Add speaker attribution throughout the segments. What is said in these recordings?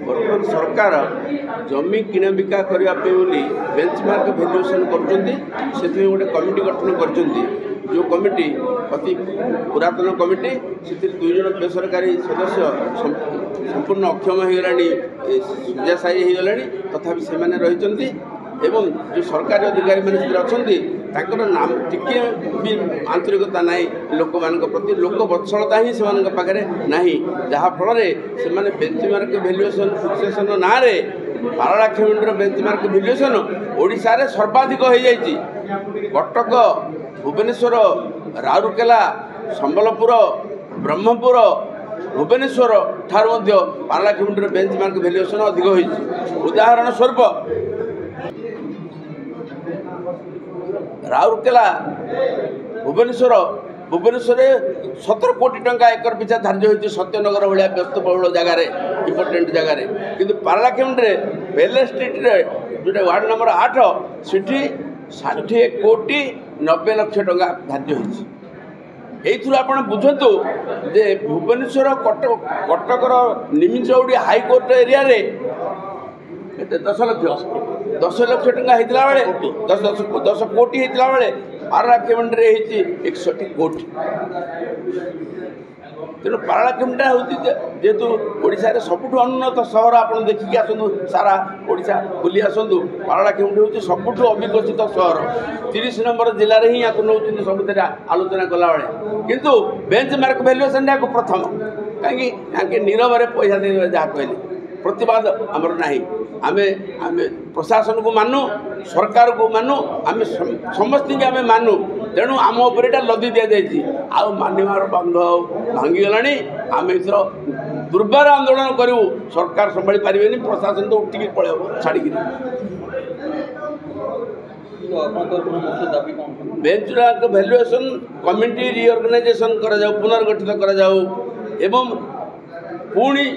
Speaker 1: बर्तमान सरकार जमी किणा बिका करने बेंचमार्क भैल्युएसन कर गोटे कमिटी गठन कर जो कमिटी अति पुरातन कमिटी से 2 जन बेसरकारी सदस्य संपूर्ण अक्षम हो गलानी शय्याशायी हो गलानी तथापि से रही एवं जो सरकारी अधिकारी मैंने अच्छा नाम टिके भी आंतरिकता ना लोक मान प्रति लोक वत्सलता ही से पाखे ना जहाँफल से बेंचमार्क भैल्युएसन फिक्सेसन ना पारलाखेमुंडीर बेंचमार्क भैल्युएसन ओडिशा रे सर्वाधिक हो जाइए। कटक भुवनेश्वर राउरकेला संबलपुर ब्रह्मपुर भुवनेश्वर ठार पारलाखेमुंडीर बेंचमार्क भैल्युएसन अधिक होइछि। उदाहरण स्वरूप राउरकेला भुवनेश्वर 17 कोटी टंका एकर पिछा धार्य होती सत्यनगर भाया व्यस्तबहुल जगार इम्पोर्टेंट जगार किंतु पारलाखेमुंडी बेले स्ट्रीट जो वार्ड नंबर 8 सिटी 60 कोटी 90 लाख टंका धार्य होती। ये आप बुझु जे भुवनेश्वर कटकर निमिचौड़ी हाईकोर्ट एरिया 10 लाख टंका होता बेले 10 कोटी होता बेले पारलाखेमुंडी 61 कोटी। तेणु पारलाखेमुंडी हूँ जेहेतु ओडिशा रे सबुठु अनुन्नत सहर आप देखिए आसतु सारा ओडिशा बुली आसतु पारलाखेमुंडी हूँ सबुठु अविकसित सहर 30 नंबर जिले में ही या नौ सब आलोचना कला बेले किंतु बेंचमार्क भैल्युएसन प्रथम कहीं नीरव पैसा दे जहाँ कहले प्रतिवाद आमर ना आमे प्रशासन को मानु सरकार को मानु आमे समस्त आमे मानु तेणु आम उपर लदी दि जाइए आउ मानवार बंध भांगीगला आम एथर दुर्बार आंदोलन करूँ सरकार संभाली पारे प्रशासन तो उठिक पड़े छाड़ी बेंचमार्क भैल्युएसन कमिटी रिअर्गनाइजेशन पुनर्गठित कराऊ एवं पुणी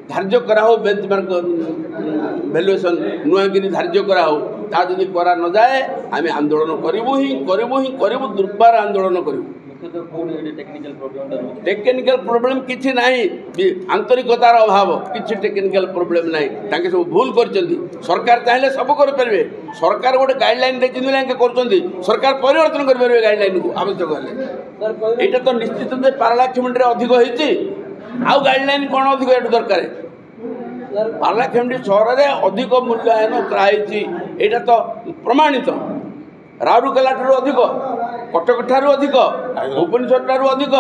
Speaker 1: धार्य कराओ बेंचमार्क भैल्युएसन नुआगिरी धार्य कराओ ता जदि करा न जाए आम आंदोलन करूँ दुर्बार आंदोलन करूँ। टेक्निकल प्रोब्लेम किसी ना आंतरिकतार अभाव किसी टेक्निकल प्रोब्लेम ना सब भूल कर सरकार चाहिए सब करें सरकार गोटे गाइडलाइन कर सरकार परिवर्तन करेंगे गाइडलाइन को आवश्यक है यहाँ तो निश्चित पारलाखेमुंडी अधिक होती आउ गाइडलाइन कौन अधिक ये दरकार पारलाखेमुंडी सहर में अधिक मूल्यांकन कराई यहाँ तो प्रमाणित राउरकेला ठारू अधिक कटक ठारू अधिक भुवनेश्वर ठारू अधिक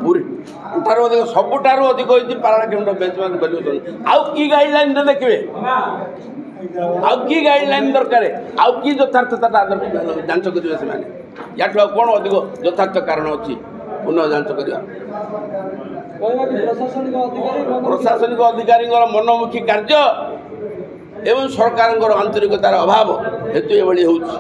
Speaker 1: पुरी ठारू अधिक सबुठारू अधिक होती पारलाखेमुंडी बेंचमार्क भैल्युएसन आउ की गाइडलाइन देखिए आउ की गाइडलाइन दरकार आउ की यथार्थता जांच करेंगे से या कौन अधिक यथार्थ कारण अच्छी पुनः जांच करवा प्रशासनिक अधिकारी मनमुखी कार्य एवं सरकार आंतरिकतार अभाव हेतु ये होती।